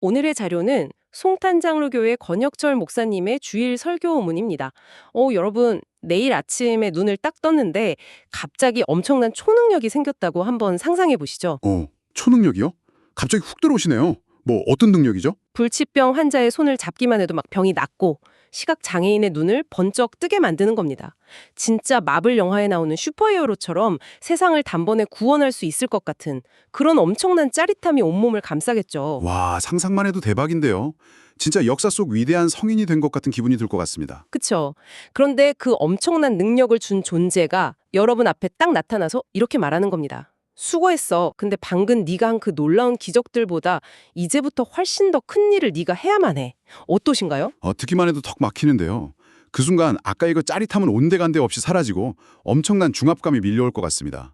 오늘의 자료는 송탄장로교회 권혁철 목사님의 주일 설교문입니다. 여러분, 내일 아침에 눈을 딱 떴는데 갑자기 엄청난 초능력이 생겼다고 한번 상상해 보시죠. 초능력이요? 갑자기 훅 들어오시네요. 뭐 어떤 능력이죠? 불치병 환자의 손을 잡기만 해도 막 병이 낫고 시각 장애인의 눈을 번쩍 뜨게 만드는 겁니다. 진짜 마블 영화에 나오는 슈퍼히어로처럼 세상을 단번에 구원할 수 있을 것 같은 그런 엄청난 짜릿함이 온몸을 감싸겠죠. 와, 상상만 해도 대박인데요. 진짜 역사 속 위대한 성인이 된 것 같은 기분이 들 것 같습니다. 그쵸? 그런데 그 엄청난 능력을 준 존재가 여러분 앞에 딱 나타나서 이렇게 말하는 겁니다. 수고했어. 근데 방금 네가 한 그 놀라운 기적들보다 이제부터 훨씬 더 큰 일을 네가 해야만 해. 어떠신가요? 듣기만 해도 턱 막히는데요. 그 순간 아까 이거 짜릿함은 온데간데 없이 사라지고 엄청난 중압감이 밀려올 것 같습니다.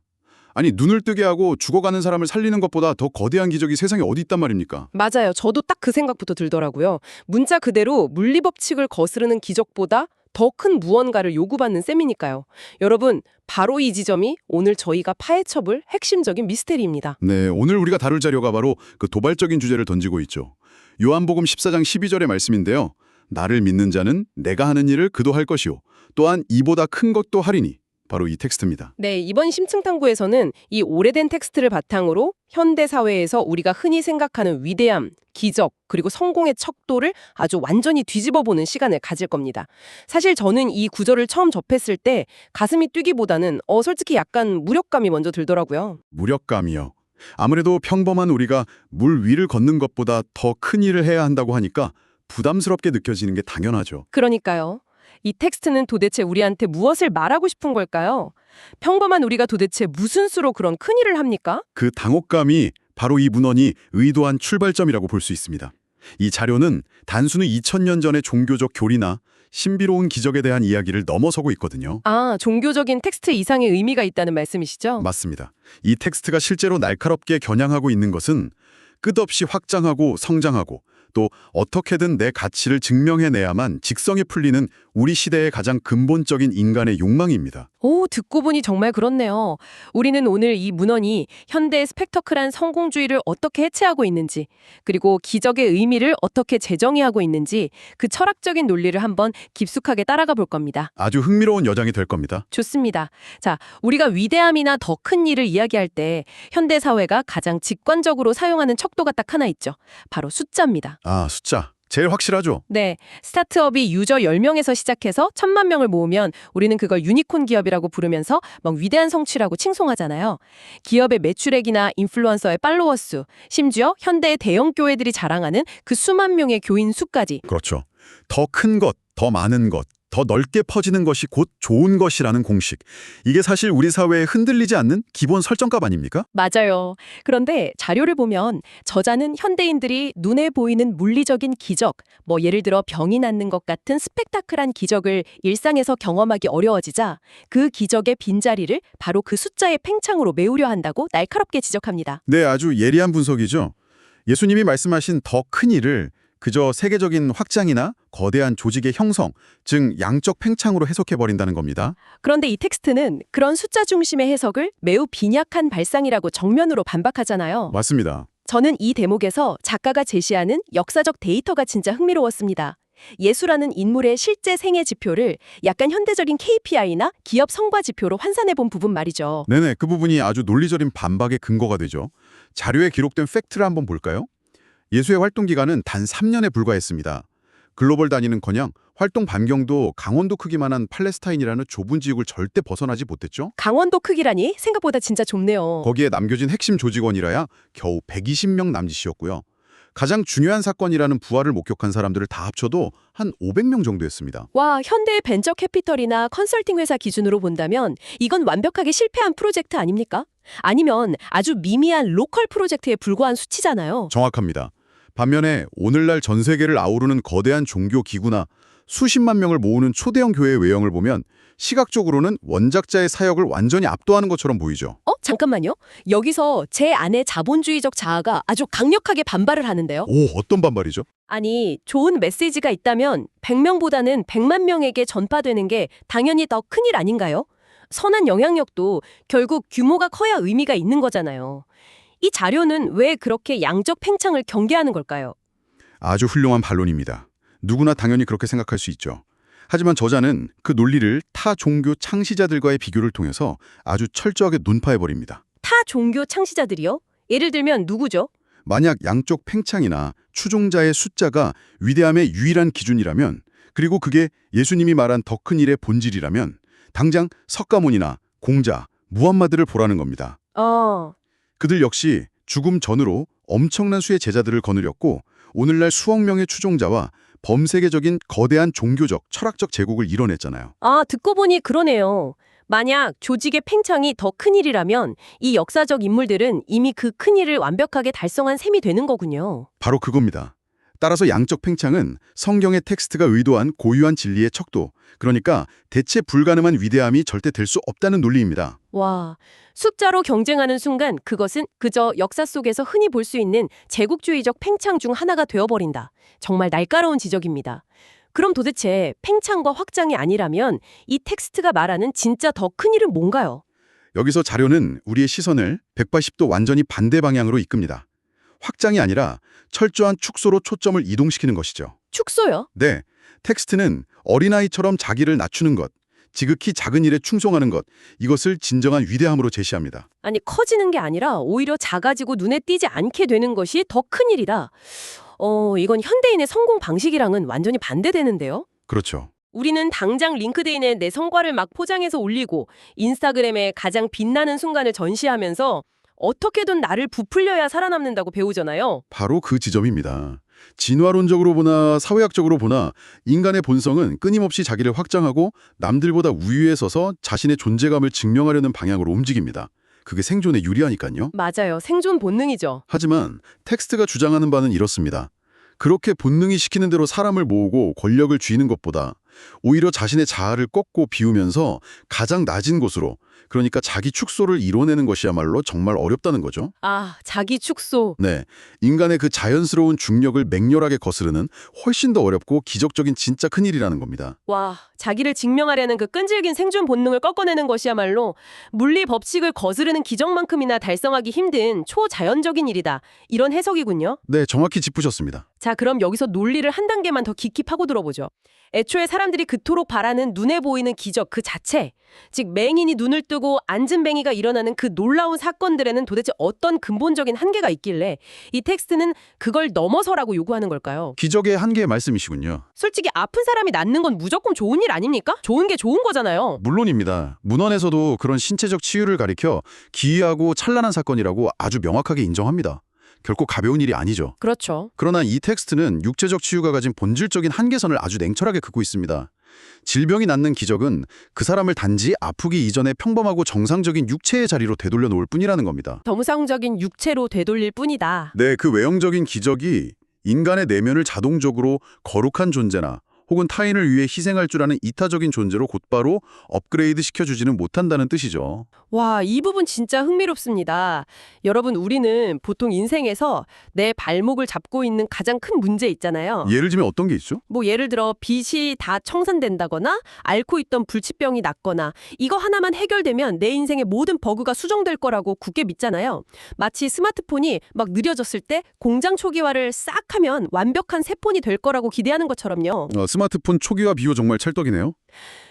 아니, 눈을 뜨게 하고 죽어가는 사람을 살리는 것보다 더 거대한 기적이 세상에 어디 있단 말입니까? 맞아요. 저도 딱 그 생각부터 들더라고요. 문자 그대로 물리법칙을 거스르는 기적보다 더 큰 무언가를 요구받는 셈이니까요. 여러분, 바로 이 지점이 오늘 저희가 파헤쳐볼 핵심적인 미스테리입니다. 네, 오늘 우리가 다룰 자료가 바로 그 도발적인 주제를 던지고 있죠. 요한복음 14장 12절의 말씀인데요. 나를 믿는 자는 내가 하는 일을 그도 할 것이요. 또한 이보다 큰 것도 하리니. 바로 이 텍스트입니다. 네, 이번 심층탐구에서는 이 오래된 텍스트를 바탕으로 현대 사회에서 우리가 흔히 생각하는 위대함, 기적, 그리고 성공의 척도를 아주 완전히 뒤집어보는 시간을 가질 겁니다. 사실 저는 이 구절을 처음 접했을 때 가슴이 뛰기보다는 솔직히 약간 무력감이 먼저 들더라고요. 무력감이요. 아무래도 평범한 우리가 물 위를 걷는 것보다 더 큰 일을 해야 한다고 하니까 부담스럽게 느껴지는 게 당연하죠. 그러니까요. 이 텍스트는 도대체 우리한테 무엇을 말하고 싶은 걸까요? 평범한 우리가 도대체 무슨 수로 그런 큰일을 합니까? 그 당혹감이 바로 이 문헌이 의도한 출발점이라고 볼 수 있습니다. 이 자료는 단순히 2000년 전의 종교적 교리나 신비로운 기적에 대한 이야기를 넘어서고 있거든요. 아, 종교적인 텍스트 이상의 의미가 있다는 말씀이시죠? 맞습니다. 이 텍스트가 실제로 날카롭게 겨냥하고 있는 것은 끝없이 확장하고 성장하고 또 어떻게든 내 가치를 증명해내야만 직성이 풀리는 우리 시대의 가장 근본적인 인간의 욕망입니다. 오, 듣고 보니 정말 그렇네요. 우리는 오늘 이 문헌이 현대의 스펙터클한 성공주의를 어떻게 해체하고 있는지, 그리고 기적의 의미를 어떻게 재정의하고 있는지 그 철학적인 논리를 한번 깊숙하게 따라가 볼 겁니다. 아주 흥미로운 여정이 될 겁니다. 좋습니다. 자, 우리가 위대함이나 더 큰 일을 이야기할 때 현대 사회가 가장 직관적으로 사용하는 척도가 딱 하나 있죠. 바로 숫자입니다. 아, 숫자. 제일 확실하죠? 네, 스타트업이 유저 10명에서 시작해서 1000만 명을 모으면 우리는 그걸 유니콘 기업이라고 부르면서 막 위대한 성취라고 칭송하잖아요. 기업의 매출액이나 인플루언서의 팔로워 수, 심지어 현대의 대형 교회들이 자랑하는 그 수만 명의 교인 수까지. 그렇죠. 더 큰 것, 더 많은 것, 더 넓게 퍼지는 것이 곧 좋은 것이라는 공식. 이게 사실 우리 사회에 흔들리지 않는 기본 설정값 아닙니까? 맞아요. 그런데 자료를 보면 저자는 현대인들이 눈에 보이는 물리적인 기적, 뭐 예를 들어 병이 낫는 것 같은 스펙타클한 기적을 일상에서 경험하기 어려워지자 그 기적의 빈자리를 바로 그 숫자의 팽창으로 메우려 한다고 날카롭게 지적합니다. 네, 아주 예리한 분석이죠. 예수님이 말씀하신 더 큰 일을 그저 세계적인 확장이나 거대한 조직의 형성, 즉 양적 팽창으로 해석해버린다는 겁니다. 그런데 이 텍스트는 그런 숫자 중심의 해석을 매우 빈약한 발상이라고 정면으로 반박하잖아요. 맞습니다. 저는 이 대목에서 작가가 제시하는 역사적 데이터가 진짜 흥미로웠습니다. 예수라는 인물의 실제 생애 지표를 약간 현대적인 KPI나 기업 성과 지표로 환산해 본 부분 말이죠. 네네, 그 부분이 아주 논리적인 반박의 근거가 되죠. 자료에 기록된 팩트를 한번 볼까요? 예수의 활동 기간은 단 3년에 불과했습니다. 글로벌 단위는커녕 활동 반경도 강원도 크기만한 팔레스타인이라는 좁은 지역을 절대 벗어나지 못했죠. 강원도 크기라니 생각보다 진짜 좁네요. 거기에 남겨진 핵심 조직원이라야 겨우 120명 남짓이었고요. 가장 중요한 사건이라는 부활을 목격한 사람들을 다 합쳐도 한 500명 정도였습니다. 와, 현대의 벤처 캐피털이나 컨설팅 회사 기준으로 본다면 이건 완벽하게 실패한 프로젝트 아닙니까? 아니면 아주 미미한 로컬 프로젝트에 불과한 수치잖아요. 정확합니다. 반면에 오늘날 전 세계를 아우르는 거대한 종교 기구나 수십만 명을 모으는 초대형 교회의 외형을 보면 시각적으로는 원작자의 사역을 완전히 압도하는 것처럼 보이죠. 잠깐만요. 여기서 제 안의 자본주의적 자아가 아주 강력하게 반발을 하는데요. 오, 어떤 반발이죠? 아니, 좋은 메시지가 있다면 100명보다는 100만 명에게 전파되는 게 당연히 더 큰일 아닌가요? 선한 영향력도 결국 규모가 커야 의미가 있는 거잖아요. 이 자료는 왜 그렇게 양적 팽창을 경계하는 걸까요? 아주 훌륭한 반론입니다. 누구나 당연히 그렇게 생각할 수 있죠. 하지만 저자는 그 논리를 타 종교 창시자들과의 비교를 통해서 아주 철저하게 논파해버립니다. 타 종교 창시자들이요? 예를 들면 누구죠? 만약 양쪽 팽창이나 추종자의 숫자가 위대함의 유일한 기준이라면, 그리고 그게 예수님이 말한 더 큰 일의 본질이라면 당장 석가모니나 공자, 무함마드를 보라는 겁니다. 그들 역시 죽음 전으로 엄청난 수의 제자들을 거느렸고 오늘날 수억 명의 추종자와 범세계적인 거대한 종교적, 철학적 제국을 이뤄냈잖아요. 듣고 보니 그러네요. 만약 조직의 팽창이 더 큰일이라면 이 역사적 인물들은 이미 그 큰일을 완벽하게 달성한 셈이 되는 거군요. 바로 그겁니다. 따라서 양적 팽창은 성경의 텍스트가 의도한 고유한 진리의 척도, 그러니까 대체 불가능한 위대함이 절대 될 수 없다는 논리입니다. 와, 숫자로 경쟁하는 순간 그것은 그저 역사 속에서 흔히 볼 수 있는 제국주의적 팽창 중 하나가 되어버린다. 정말 날카로운 지적입니다. 그럼 도대체 팽창과 확장이 아니라면 이 텍스트가 말하는 진짜 더 큰 일은 뭔가요? 여기서 자료는 우리의 시선을 180도 완전히 반대 방향으로 이끕니다. 확장이 아니라 철저한 축소로 초점을 이동시키는 것이죠. 축소요? 네, 텍스트는 어린아이처럼 자기를 낮추는 것, 지극히 작은 일에 충성하는 것, 이것을 진정한 위대함으로 제시합니다. 아니, 커지는 게 아니라 오히려 작아지고 눈에 띄지 않게 되는 것이 더 큰 일이다. 이건 현대인의 성공 방식이랑은 완전히 반대되는데요? 그렇죠. 우리는 당장 링크드인에 내 성과를 막 포장해서 올리고 인스타그램에 가장 빛나는 순간을 전시하면서 어떻게든 나를 부풀려야 살아남는다고 배우잖아요. 바로 그 지점입니다. 진화론적으로 보나 사회학적으로 보나 인간의 본성은 끊임없이 자기를 확장하고 남들보다 우위에 서서 자신의 존재감을 증명하려는 방향으로 움직입니다. 그게 생존에 유리하니까요. 맞아요. 생존 본능이죠. 하지만 텍스트가 주장하는 바는 이렇습니다. 그렇게 본능이 시키는 대로 사람을 모으고 권력을 쥐는 것보다 오히려 자신의 자아를 꺾고 비우면서 가장 낮은 곳으로, 그러니까 자기 축소를 이뤄내는 것이야말로 정말 어렵다는 거죠. 자기 축소. 네, 인간의 그 자연스러운 중력을 맹렬하게 거스르는 훨씬 더 어렵고 기적적인 진짜 큰일이라는 겁니다. 와, 자기를 증명하려는 그 끈질긴 생존 본능을 꺾어내는 것이야말로 물리 법칙을 거스르는 기적만큼이나 달성하기 힘든 초자연적인 일이다. 이런 해석이군요. 네, 정확히 짚으셨습니다. 자, 그럼 여기서 논리를 한 단계만 더 깊이 파고들어보죠. 애초에 사람들이 그토록 바라는 눈에 보이는 기적 그 자체, 즉 맹인이 눈을 뜨고 안진뱅이가 일어나는 그 놀라운 사건들에는 도대체 어떤 근본적인 한계가 있길래 이 텍스트는 그걸 넘어서라고 요구하는 걸까요? 기적의 한계의 말씀이시군요. 솔직히 아픈 사람이 낫는 건 무조건 좋은 일 아닙니까? 좋은 게 좋은 거잖아요. 물론입니다. 문헌에서도 그런 신체적 치유를 가리켜 기이하고 찬란한 사건이라고 아주 명확하게 인정합니다. 결코 가벼운 일이 아니죠. 그렇죠. 그러나 이 텍스트는 육체적 치유가 가진 본질적인 한계선을 아주 냉철하게 긋고 있습니다. 질병이 낫는 기적은 그 사람을 단지 아프기 이전의 평범하고 정상적인 육체의 자리로 되돌려 놓을 뿐이라는 겁니다. 정상적인 육체로 되돌릴 뿐이다. 네, 그 외형적인 기적이 인간의 내면을 자동적으로 거룩한 존재나 혹은 타인을 위해 희생할 줄 아는 이타적인 존재로 곧바로 업그레이드 시켜주지는 못한다는 뜻이죠. 와, 이 부분 진짜 흥미롭습니다. 여러분, 우리는 보통 인생에서 내 발목을 잡고 있는 가장 큰 문제 있잖아요. 예를 들면 어떤 게 있죠? 예를 들어 빚이 다 청산된다거나 앓고 있던 불치병이 낫거나 이거 하나만 해결되면 내 인생의 모든 버그가 수정될 거라고 굳게 믿잖아요. 마치 스마트폰이 막 느려졌을 때 공장 초기화를 싹 하면 완벽한 새 폰이 될 거라고 기대하는 것처럼요. 스마트폰 초기화 비유 정말 찰떡이네요.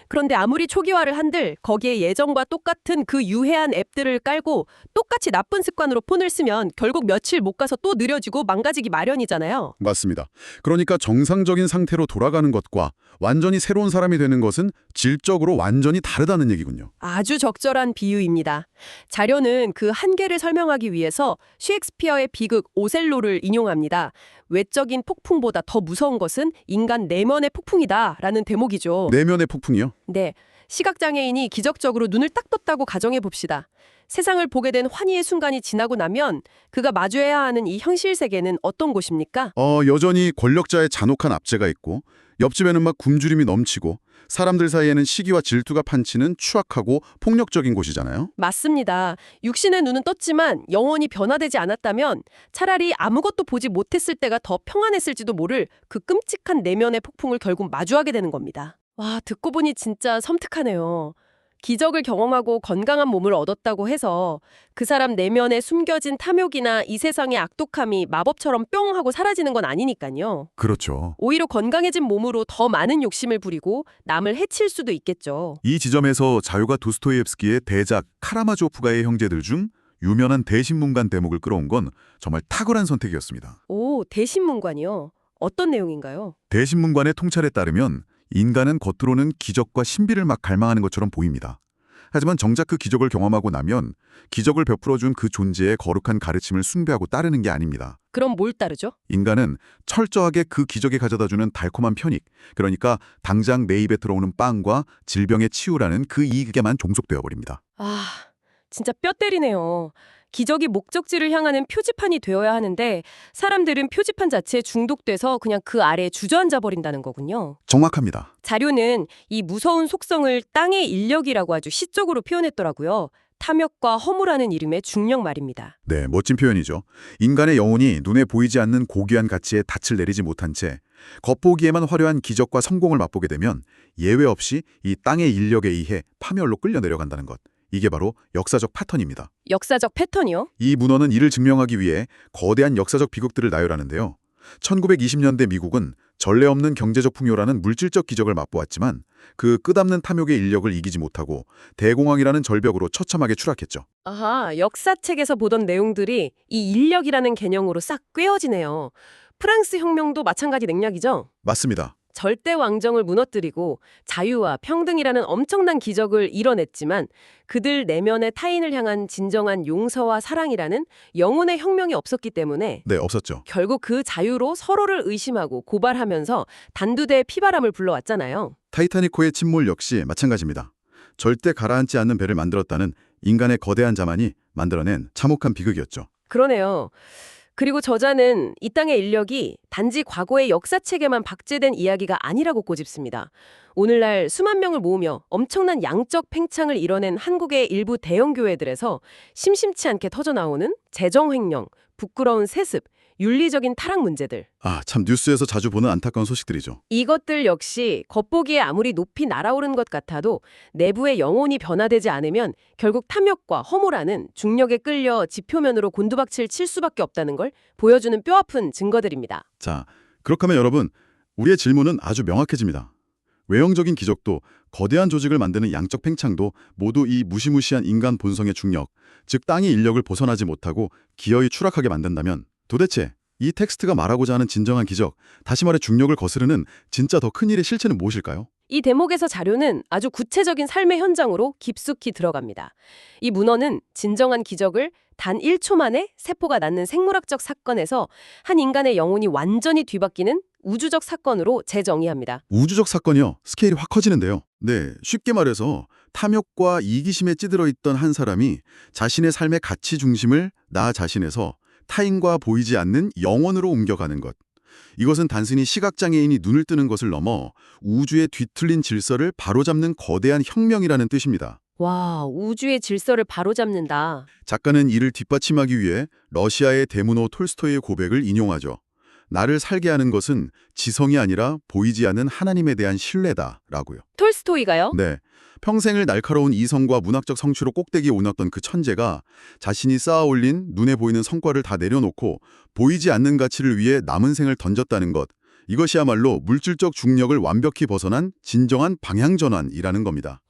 그런데 아무리 초기화를 한들 거기에 예전과 똑같은 그 유해한 앱들을 깔고 똑같이 나쁜 습관으로 폰을 쓰면 결국 며칠 못 가서 또 느려지고 망가지기 마련이잖아요. 맞습니다. 그러니까 정상적인 상태로 돌아가는 것과 완전히 새로운 사람이 되는 것은 질적으로 완전히 다르다는 얘기군요. 아주 적절한 비유입니다. 자료는 그 한계를 설명하기 위해서 셰익스피어의 비극 오셀로를 인용합니다. 외적인 폭풍보다 더 무서운 것은 인간 내면의 폭풍이다라는 대목이죠. 내면의 폭풍이요? 네, 시각장애인이 기적적으로 눈을 딱 떴다고 가정해 봅시다. 세상을 보게 된 환희의 순간이 지나고 나면 그가 마주해야 하는 이 현실 세계는 어떤 곳입니까? 여전히 권력자의 잔혹한 압제가 있고 옆집에는 막 굶주림이 넘치고 사람들 사이에는 시기와 질투가 판치는 추악하고 폭력적인 곳이잖아요. 맞습니다. 육신의 눈은 떴지만 영원히 변화되지 않았다면 차라리 아무것도 보지 못했을 때가 더 평안했을지도 모를 그 끔찍한 내면의 폭풍을 결국 마주하게 되는 겁니다. 와, 듣고 보니 진짜 섬뜩하네요. 기적을 경험하고 건강한 몸을 얻었다고 해서 그 사람 내면에 숨겨진 탐욕이나 이 세상의 악독함이 마법처럼 뿅 하고 사라지는 건 아니니까요. 그렇죠. 오히려 건강해진 몸으로 더 많은 욕심을 부리고 남을 해칠 수도 있겠죠. 이 지점에서 자유가 도스토옙스키의 대작 카라마조프가의 형제들 중 유명한 대신문관 대목을 끌어온 건 정말 탁월한 선택이었습니다. 오, 대신문관이요. 어떤 내용인가요? 대신문관의 통찰에 따르면 인간은 겉으로는 기적과 신비를 막 갈망하는 것처럼 보입니다. 하지만 정작 그 기적을 경험하고 나면 기적을 베풀어준 그 존재의 거룩한 가르침을 숭배하고 따르는 게 아닙니다. 그럼 뭘 따르죠? 인간은 철저하게 그 기적에 가져다주는 달콤한 편익, 그러니까 당장 내 입에 들어오는 빵과 질병의 치유라는 그 이익에만 종속되어 버립니다. 아, 진짜 뼈 때리네요. 기적이 목적지를 향하는 표지판이 되어야 하는데 사람들은 표지판 자체에 중독돼서 그냥 그 아래에 주저앉아 버린다는 거군요. 정확합니다. 자료는 이 무서운 속성을 땅의 인력이라고 아주 시적으로 표현했더라고요. 탐욕과 허무라는 이름의 중력 말입니다. 네, 멋진 표현이죠. 인간의 영혼이 눈에 보이지 않는 고귀한 가치에 닻을 내리지 못한 채 겉보기에만 화려한 기적과 성공을 맛보게 되면 예외 없이 이 땅의 인력에 의해 파멸로 끌려 내려간다는 것. 이게 바로 역사적 패턴입니다. 역사적 패턴이요? 이 문헌은 이를 증명하기 위해 거대한 역사적 비극들을 나열하는데요. 1920년대 미국은 전례 없는 경제적 풍요라는 물질적 기적을 맛보았지만 그 끝없는 탐욕의 인력을 이기지 못하고 대공황이라는 절벽으로 처참하게 추락했죠. 아하, 역사책에서 보던 내용들이 이 인력이라는 개념으로 싹 꿰어지네요. 프랑스 혁명도 마찬가지 맥락이죠? 맞습니다. 절대 왕정을 무너뜨리고 자유와 평등이라는 엄청난 기적을 이뤄냈지만 그들 내면의 타인을 향한 진정한 용서와 사랑이라는 영혼의 혁명이 없었기 때문에 네, 없었죠. 결국 그 자유로 서로를 의심하고 고발하면서 단두대의 피바람을 불러왔잖아요. 타이타닉호의 침몰 역시 마찬가지입니다. 절대 가라앉지 않는 배를 만들었다는 인간의 거대한 자만이 만들어낸 참혹한 비극이었죠. 그러네요. 그리고 저자는 이 땅의 인력이 단지 과거의 역사책에만 박제된 이야기가 아니라고 꼬집습니다. 오늘날 수만 명을 모으며 엄청난 양적 팽창을 이뤄낸 한국의 일부 대형 교회들에서 심심치 않게 터져나오는 재정횡령, 부끄러운 세습, 윤리적인 타락 문제들. 참 뉴스에서 자주 보는 안타까운 소식들이죠. 이것들 역시 겉보기에 아무리 높이 날아오른 것 같아도 내부의 영혼이 변화되지 않으면 결국 탐욕과 허무라는 중력에 끌려 지표면으로 곤두박질 칠 수밖에 없다는 걸 보여주는 뼈아픈 증거들입니다. 자, 그렇다면 여러분, 우리의 질문은 아주 명확해집니다. 외형적인 기적도 거대한 조직을 만드는 양적 팽창도 모두 이 무시무시한 인간 본성의 중력, 즉 땅의 인력을 벗어나지 못하고 기어이 추락하게 만든다면 도대체 이 텍스트가 말하고자 하는 진정한 기적, 다시 말해 중력을 거스르는 진짜 더 큰 일의 실체는 무엇일까요? 이 대목에서 자료는 아주 구체적인 삶의 현장으로 깊숙이 들어갑니다. 이 문헌은 진정한 기적을 단 1초 만에 세포가 낳는 생물학적 사건에서 한 인간의 영혼이 완전히 뒤바뀌는 우주적 사건으로 재정의합니다. 우주적 사건이요. 스케일이 확 커지는데요. 네, 쉽게 말해서 탐욕과 이기심에 찌들어 있던 한 사람이 자신의 삶의 가치 중심을 나 자신에서 타인과 보이지 않는 영혼으로 옮겨가는 것. 이것은 단순히 시각장애인이 눈을 뜨는 것을 넘어 우주의 뒤틀린 질서를 바로잡는 거대한 혁명이라는 뜻입니다. 와, 우주의 질서를 바로잡는다. 작가는 이를 뒷받침하기 위해 러시아의 대문호 톨스토이의 고백을 인용하죠. 나를 살게 하는 것은 지성이 아니라 보이지 않는 하나님에 대한 신뢰다라고요. 톨스토이가요? 네. 평생을 날카로운 이성과 문학적 성취로 꼭대기에 올랐던 그 천재가 자신이 쌓아올린 눈에 보이는 성과를 다 내려놓고 보이지 않는 가치를 위해 남은 생을 던졌다는 것. 이것이야말로 물질적 중력을 완벽히 벗어난 진정한 방향전환이라는 겁니다.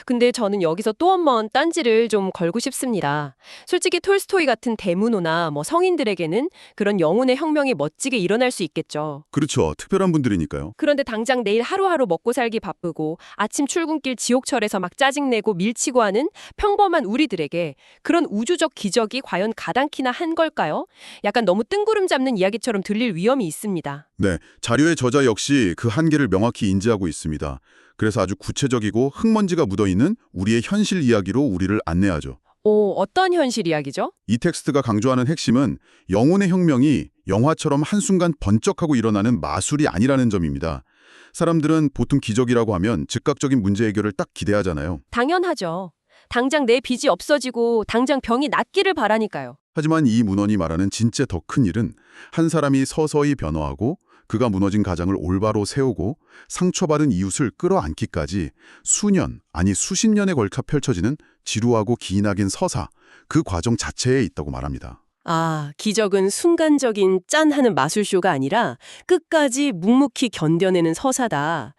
근데 저는 여기서 또 한 번 딴지를 좀 걸고 싶습니다. 솔직히 톨스토이 같은 대문호나 성인들에게는 그런 영혼의 혁명이 멋지게 일어날 수 있겠죠. 그렇죠. 특별한 분들이니까요. 그런데 당장 내일 하루하루 먹고 살기 바쁘고 아침 출근길 지옥철에서 막 짜증내고 밀치고 하는 평범한 우리들에게 그런 우주적 기적이 과연 가당키나 한 걸까요? 약간 너무 뜬구름 잡는 이야기처럼 들릴 위험이 있습니다. 네, 자료의 저자 역시 그 한계를 명확히 인지하고 있습니다. 그래서 아주 구체적이고 흙먼지가 묻어있는 우리의 현실 이야기로 우리를 안내하죠. 어떤 현실 이야기죠? 이 텍스트가 강조하는 핵심은 영혼의 혁명이 영화처럼 한순간 번쩍하고 일어나는 마술이 아니라는 점입니다. 사람들은 보통 기적이라고 하면 즉각적인 문제 해결을 딱 기대하잖아요. 당연하죠. 당장 내 빚이 없어지고 당장 병이 낫기를 바라니까요. 하지만 이 문헌이 말하는 진짜 더 큰 일은 한 사람이 서서히 변화하고 그가 무너진 가장을 올바로 세우고 상처받은 이웃을 끌어안기까지 수년, 아니 수십 년에 걸쳐 펼쳐지는 지루하고 기나긴 서사, 그 과정 자체에 있다고 말합니다. 아, 기적은 순간적인 짠하는 마술쇼가 아니라 끝까지 묵묵히 견뎌내는 서사다.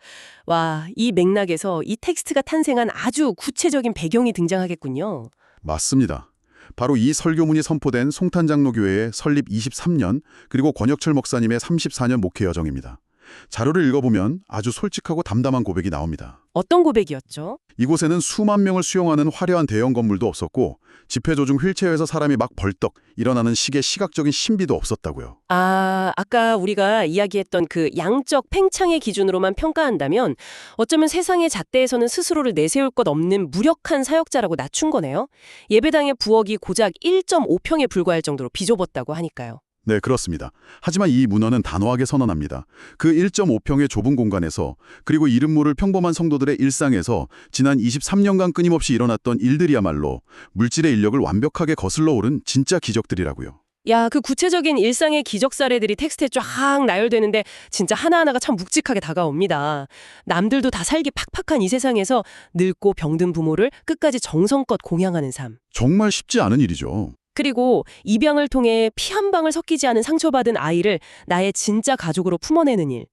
와, 이 맥락에서 이 텍스트가 탄생한 아주 구체적인 배경이 등장하겠군요. 맞습니다. 바로 이 설교문이 선포된 송탄장로교회의 설립 23년 그리고 권혁철 목사님의 34년 목회 여정입니다. 자료를 읽어보면 아주 솔직하고 담담한 고백이 나옵니다. 어떤 고백이었죠? 이곳에는 수만 명을 수용하는 화려한 대형 건물도 없었고 집회 도중 휠체어에서 사람이 막 벌떡 일어나는 식의 시각적인 신비도 없었다고요. 아, 아까 우리가 이야기했던 그 양적 팽창의 기준으로만 평가한다면 어쩌면 세상의 잣대에서는 스스로를 내세울 것 없는 무력한 사역자라고 낮춘 거네요. 예배당의 부엌이 고작 1.5평에 불과할 정도로 비좁았다고 하니까요. 네, 그렇습니다. 하지만 이 문헌은 단호하게 선언합니다. 그 1.5평의 좁은 공간에서 그리고 이름 모를 평범한 성도들의 일상에서 지난 23년간 끊임없이 일어났던 일들이야말로 물질의 인력을 완벽하게 거슬러 오른 진짜 기적들이라고요. 야, 그 구체적인 일상의 기적 사례들이 텍스트에 쫙 나열되는데 진짜 하나하나가 참 묵직하게 다가옵니다. 남들도 다 살기 팍팍한 이 세상에서 늙고 병든 부모를 끝까지 정성껏 공양하는 삶. 정말 쉽지 않은 일이죠. 그리고 입양을 통해 피 한 방울 섞이지 않은 상처받은 아이를 나의 진짜 가족으로 품어내는 일.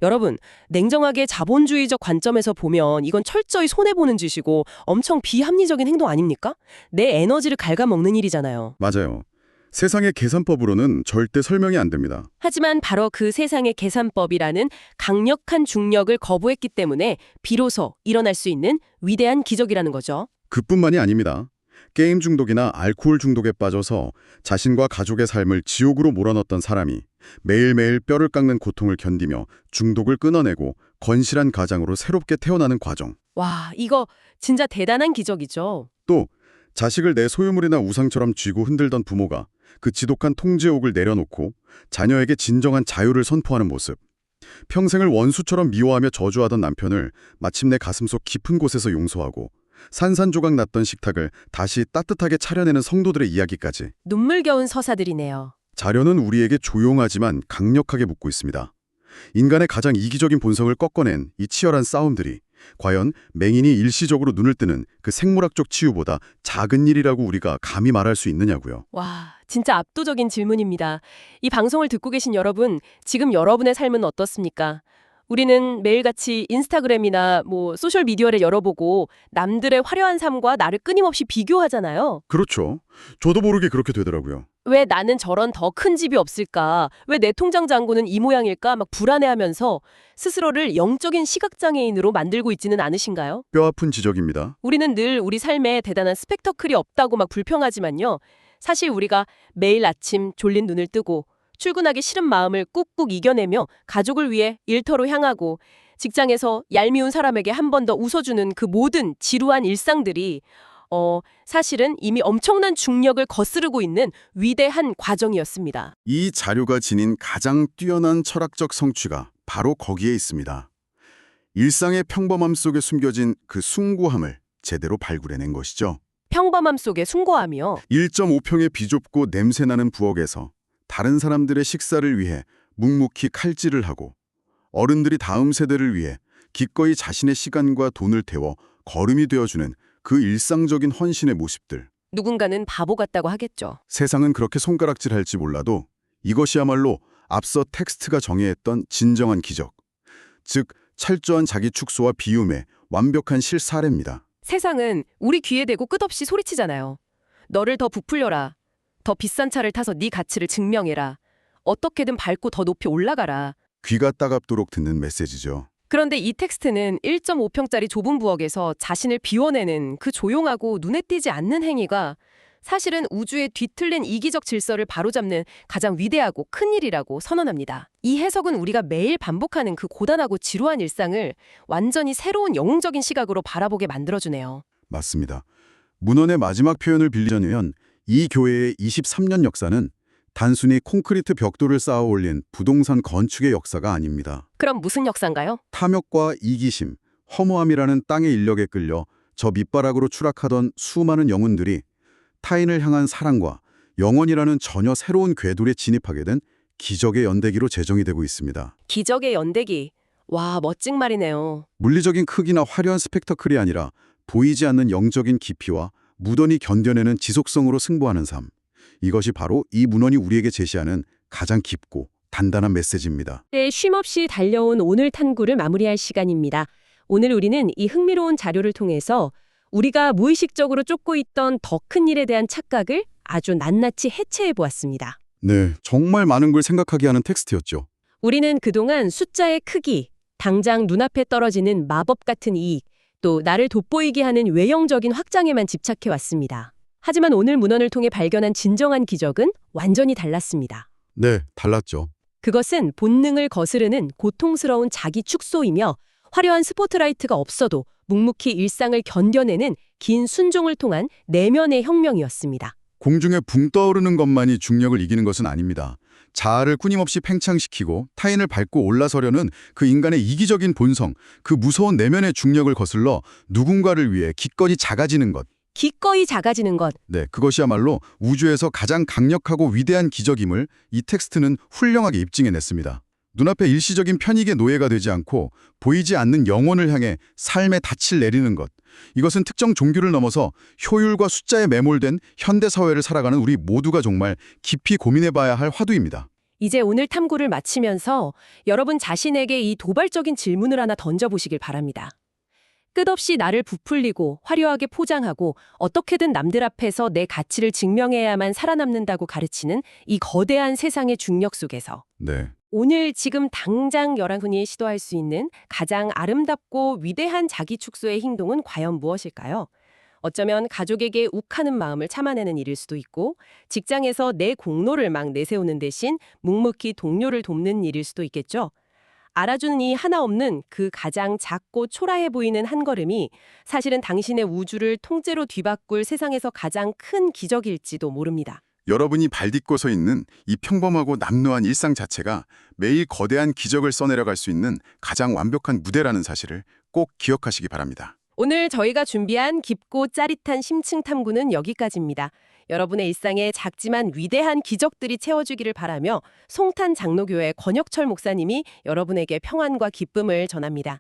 여러분, 냉정하게 자본주의적 관점에서 보면 이건 철저히 손해보는 짓이고 엄청 비합리적인 행동 아닙니까? 내 에너지를 갉아먹는 일이잖아요. 맞아요. 세상의 계산법으로는 절대 설명이 안 됩니다. 하지만 바로 그 세상의 계산법이라는 강력한 중력을 거부했기 때문에 비로소 일어날 수 있는 위대한 기적이라는 거죠. 그뿐만이 아닙니다. 게임 중독이나 알코올 중독에 빠져서 자신과 가족의 삶을 지옥으로 몰아넣었던 사람이 매일매일 뼈를 깎는 고통을 견디며 중독을 끊어내고 건실한 가장으로 새롭게 태어나는 과정. 와, 이거 진짜 대단한 기적이죠. 또 자식을 내 소유물이나 우상처럼 쥐고 흔들던 부모가 그 지독한 통제욕을 내려놓고 자녀에게 진정한 자유를 선포하는 모습. 평생을 원수처럼 미워하며 저주하던 남편을 마침내 가슴속 깊은 곳에서 용서하고 산산조각 났던 식탁을 다시 따뜻하게 차려내는 성도들의 이야기까지. 눈물겨운 서사들이네요. 자료는 우리에게 조용하지만 강력하게 묻고 있습니다. 인간의 가장 이기적인 본성을 꺾어낸 이 치열한 싸움들이 과연 맹인이 일시적으로 눈을 뜨는 그 생물학적 치유보다 작은 일이라고 우리가 감히 말할 수 있느냐고요. 와, 진짜 압도적인 질문입니다. 이 방송을 듣고 계신 여러분, 지금 여러분의 삶은 어떻습니까? 우리는 매일같이 인스타그램이나 소셜미디어를 열어보고 남들의 화려한 삶과 나를 끊임없이 비교하잖아요. 그렇죠. 저도 모르게 그렇게 되더라고요. 왜 나는 저런 더 큰 집이 없을까? 왜 내 통장 잔고는 이 모양일까? 막 불안해하면서 스스로를 영적인 시각장애인으로 만들고 있지는 않으신가요? 뼈아픈 지적입니다. 우리는 늘 우리 삶에 대단한 스펙터클이 없다고 막 불평하지만요. 사실 우리가 매일 아침 졸린 눈을 뜨고 출근하기 싫은 마음을 꾹꾹 이겨내며 가족을 위해 일터로 향하고 직장에서 얄미운 사람에게 한 번 더 웃어주는 그 모든 지루한 일상들이 사실은 이미 엄청난 중력을 거스르고 있는 위대한 과정이었습니다. 이 자료가 지닌 가장 뛰어난 철학적 성취가 바로 거기에 있습니다. 일상의 평범함 속에 숨겨진 그 숭고함을 제대로 발굴해낸 것이죠. 평범함 속의 숭고함이요. 1.5평의 비좁고 냄새나는 부엌에서 다른 사람들의 식사를 위해 묵묵히 칼질을 하고 어른들이 다음 세대를 위해 기꺼이 자신의 시간과 돈을 태워 거름이 되어주는 그 일상적인 헌신의 모습들. 누군가는 바보 같다고 하겠죠. 세상은 그렇게 손가락질할지 몰라도 이것이야말로 앞서 텍스트가 정의했던 진정한 기적. 즉, 철저한 자기 축소와 비움의 완벽한 실사례입니다. 세상은 우리 귀에 대고 끝없이 소리치잖아요. 너를 더 부풀려라. 더 비싼 차를 타서 네 가치를 증명해라. 어떻게든 밟고 더 높이 올라가라. 귀가 따갑도록 듣는 메시지죠. 그런데 이 텍스트는 1.5평짜리 좁은 부엌에서 자신을 비워내는 그 조용하고 눈에 띄지 않는 행위가 사실은 우주의 뒤틀린 이기적 질서를 바로잡는 가장 위대하고 큰 일이라고 선언합니다. 이 해석은 우리가 매일 반복하는 그 고단하고 지루한 일상을 완전히 새로운 영웅적인 시각으로 바라보게 만들어주네요. 맞습니다. 문헌의 마지막 표현을 빌리자면 이 교회의 23년 역사는 단순히 콘크리트 벽돌을 쌓아 올린 부동산 건축의 역사가 아닙니다. 그럼 무슨 역사인가요? 탐욕과 이기심, 허무함이라는 땅의 인력에 끌려 저 밑바닥으로 추락하던 수많은 영혼들이 타인을 향한 사랑과 영원이라는 전혀 새로운 궤도에 진입하게 된 기적의 연대기로 제정이 되고 있습니다. 기적의 연대기. 와, 멋진 말이네요. 물리적인 크기나 화려한 스펙터클이 아니라 보이지 않는 영적인 깊이와 무던히 견뎌내는 지속성으로 승부하는 삶. 이것이 바로 이 문헌이 우리에게 제시하는 가장 깊고 단단한 메시지입니다. 네, 쉼없이 달려온 오늘 탐구를 마무리할 시간입니다. 오늘 우리는 이 흥미로운 자료를 통해서 우리가 무의식적으로 쫓고 있던 더 큰 일에 대한 착각을 아주 낱낱이 해체해 보았습니다. 네, 정말 많은 걸 생각하게 하는 텍스트였죠. 우리는 그동안 숫자의 크기, 당장 눈앞에 떨어지는 마법 같은 이익, 또 나를 돋보이게 하는 외형적인 확장에만 집착해 왔습니다. 하지만 오늘 문헌을 통해 발견한 진정한 기적은 완전히 달랐습니다. 네, 달랐죠. 그것은 본능을 거스르는 고통스러운 자기 축소이며 화려한 스포트라이트가 없어도 묵묵히 일상을 견뎌내는 긴 순종을 통한 내면의 혁명이었습니다. 공중에 붕 떠오르는 것만이 중력을 이기는 것은 아닙니다. 자아를 끊임없이 팽창시키고 타인을 밟고 올라서려는 그 인간의 이기적인 본성, 그 무서운 내면의 중력을 거슬러 누군가를 위해 기꺼이 작아지는 것. 기꺼이 작아지는 것. 네, 그것이야말로 우주에서 가장 강력하고 위대한 기적임을 이 텍스트는 훌륭하게 입증해냈습니다. 눈앞에 일시적인 편익의 노예가 되지 않고 보이지 않는 영혼을 향해 삶의 닻을 내리는 것. 이것은 특정 종교를 넘어서 효율과 숫자에 매몰된 현대사회를 살아가는 우리 모두가 정말 깊이 고민해봐야 할 화두입니다. 이제 오늘 탐구를 마치면서 여러분 자신에게 이 도발적인 질문을 하나 던져보시길 바랍니다. 끝없이 나를 부풀리고 화려하게 포장하고 어떻게든 남들 앞에서 내 가치를 증명해야만 살아남는다고 가르치는 이 거대한 세상의 중력 속에서 네. 오늘 지금 당장 여러분이 시도할 수 있는 가장 아름답고 위대한 자기 축소의 행동은 과연 무엇일까요? 어쩌면 가족에게 욱하는 마음을 참아내는 일일 수도 있고 직장에서 내 공로를 막 내세우는 대신 묵묵히 동료를 돕는 일일 수도 있겠죠. 알아주는 이 하나 없는 그 가장 작고 초라해 보이는 한 걸음이 사실은 당신의 우주를 통째로 뒤바꿀 세상에서 가장 큰 기적일지도 모릅니다. 여러분이 발딛고 서 있는 이 평범하고 남루한 일상 자체가 매일 거대한 기적을 써내려갈 수 있는 가장 완벽한 무대라는 사실을 꼭 기억하시기 바랍니다. 오늘 저희가 준비한 깊고 짜릿한 심층 탐구는 여기까지입니다. 여러분의 일상에 작지만 위대한 기적들이 채워주기를 바라며 송탄 장로교회 권혁철 목사님이 여러분에게 평안과 기쁨을 전합니다.